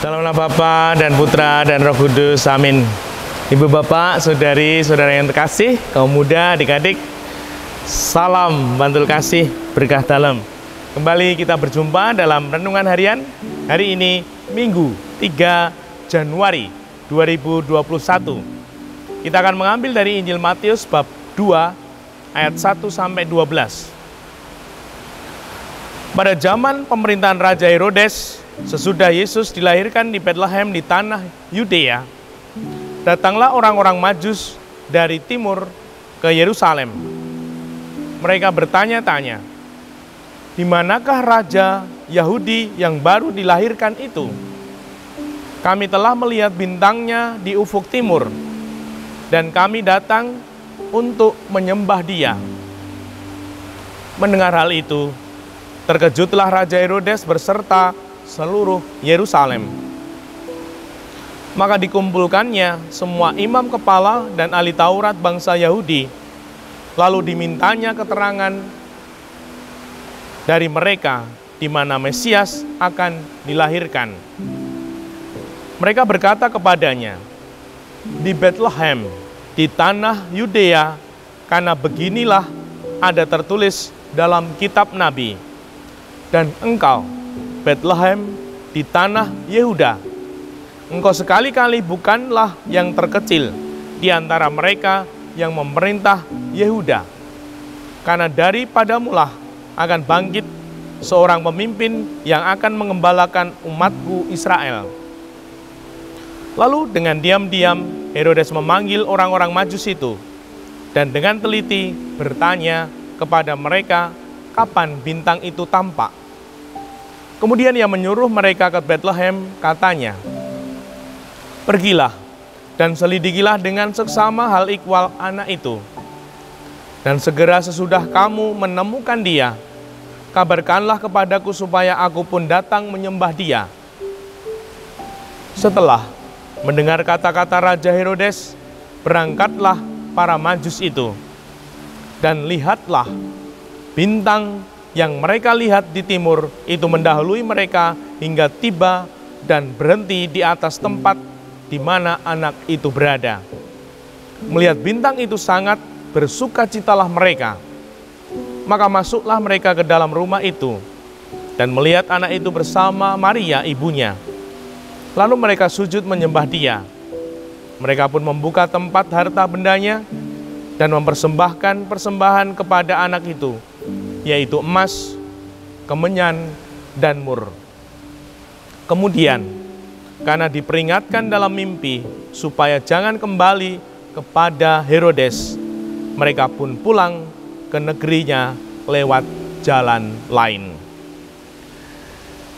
Dalam nama Bapa dan Putra dan Roh Kudus, amin. Ibu bapak, saudari, saudara yang terkasih, kaum muda, adik-adik, salam bantul kasih berkah dalam. Kembali kita berjumpa dalam renungan harian hari ini, Minggu 3 Januari 2021. Kita akan mengambil dari Injil Matius bab 2 ayat 1-12. Pada zaman pemerintahan Raja Herodes, sesudah Yesus dilahirkan di Betlehem di tanah Yudea, datanglah orang-orang Majus dari timur ke Yerusalem. Mereka bertanya-tanya, "Di manakah Raja Yahudi yang baru dilahirkan itu? Kami telah melihat bintangnya di ufuk timur, dan kami datang untuk menyembah Dia." Mendengar hal itu, terkejutlah Raja Herodes beserta seluruh Yerusalem. Maka dikumpulkannya semua imam kepala dan ahli Taurat bangsa Yahudi, lalu dimintanya keterangan dari mereka di mana Mesias akan dilahirkan. Mereka berkata kepadanya, "Di Betlehem, di tanah Yudea, karena beginilah ada tertulis dalam kitab Nabi, dan engkau, Betlehem, di tanah Yehuda, engkau sekali-kali bukanlah yang terkecil di antara mereka yang memerintah Yehuda, karena daripadamulah akan bangkit seorang pemimpin yang akan mengembalakan umatku Israel." Lalu dengan diam-diam Herodes memanggil orang-orang Majus itu, dan dengan teliti bertanya kepada mereka kapan bintang itu tampak. Kemudian ia menyuruh mereka ke Betlehem, katanya, "Pergilah dan selidikilah dengan seksama hal ikhwal anak itu. Dan segera sesudah kamu menemukan dia, kabarkanlah kepadaku supaya aku pun datang menyembah dia." Setelah mendengar kata-kata Raja Herodes, berangkatlah para Majus itu. Dan lihatlah, bintang yang mereka lihat di timur itu mendahului mereka hingga tiba dan berhenti di atas tempat di mana anak itu berada. Melihat bintang itu sangat bersukacitalah mereka. Maka masuklah mereka ke dalam rumah itu dan melihat anak itu bersama Maria ibunya. Lalu mereka sujud menyembah Dia. Mereka pun membuka tempat harta bendanya dan mempersembahkan persembahan kepada anak itu, yaitu emas, kemenyan, dan mur. Kemudian, karena diperingatkan dalam mimpi supaya jangan kembali kepada Herodes, mereka pun pulang ke negerinya lewat jalan lain.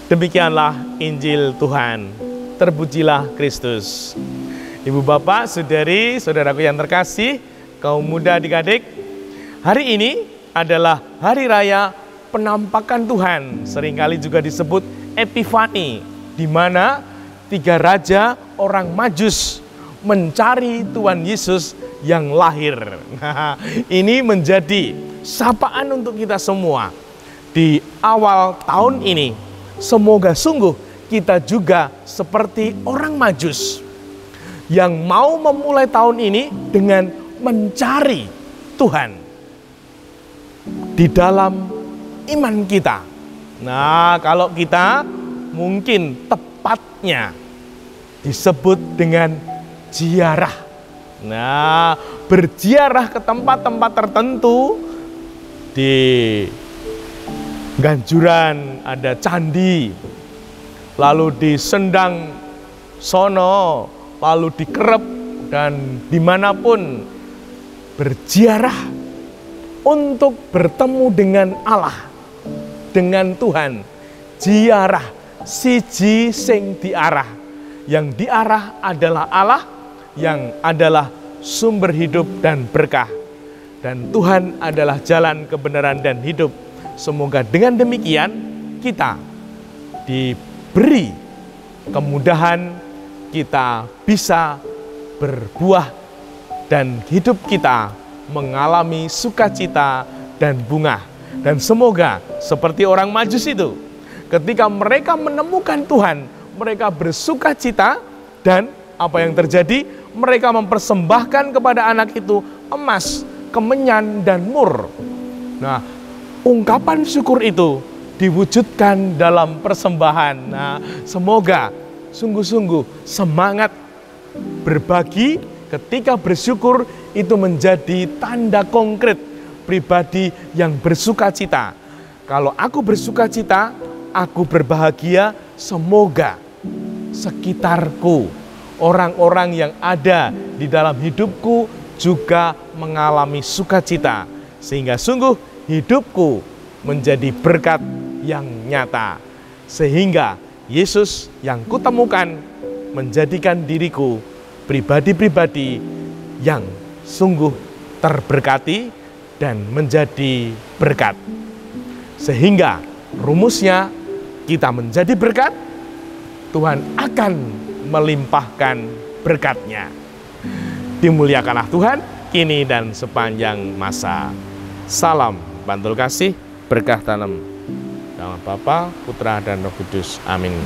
Demikianlah Injil Tuhan. Terpujilah Kristus. Ibu bapak, saudari, saudaraku yang terkasih, kaum muda adik-adik, hari ini adalah hari raya penampakan Tuhan, seringkali juga disebut Epifani, di mana 3 raja orang Majus mencari Tuhan Yesus yang lahir. Nah, ini menjadi sapaan untuk kita semua di awal tahun ini. Semoga sungguh kita juga seperti orang Majus yang mau memulai tahun ini dengan mencari Tuhan di dalam iman kita. Nah, kalau kita mungkin tepatnya disebut dengan ziarah. Nah, berziarah ke tempat-tempat tertentu. Di Ganjuran ada candi, lalu di Sendang sono, lalu di Kerep, dan dimanapun berziarah untuk bertemu dengan Allah, dengan Tuhan. Ziarah, siji sing diarah. Yang diarah adalah Allah, yang adalah sumber hidup dan berkah. Dan Tuhan adalah jalan kebenaran dan hidup. Semoga dengan demikian kita diberi kemudahan, kita bisa berbuah dan hidup kita mengalami sukacita dan bunga. Dan semoga seperti orang Majus itu, ketika mereka menemukan Tuhan, mereka bersuka cita, dan apa yang terjadi? Mereka mempersembahkan kepada anak itu emas, kemenyan, dan mur. Nah, ungkapan syukur itu diwujudkan dalam persembahan. Nah, semoga sungguh-sungguh semangat berbagi ketika bersyukur itu menjadi tanda konkret pribadi yang bersuka cita. Kalau aku bersuka cita, aku berbahagia, semoga sekitarku, orang-orang yang ada di dalam hidupku juga mengalami sukacita, sehingga sungguh hidupku menjadi berkat yang nyata, sehingga Yesus yang kutemukan menjadikan diriku pribadi-pribadi yang sungguh terberkati dan menjadi berkat. Sehingga rumusnya, kita menjadi berkat, Tuhan akan melimpahkan berkat-Nya. Dimuliakanlah Tuhan, kini dan sepanjang masa. Salam Bantul Kasih, berkah tanam. Dalam Bapa, Putra, dan Roh Kudus. Amin.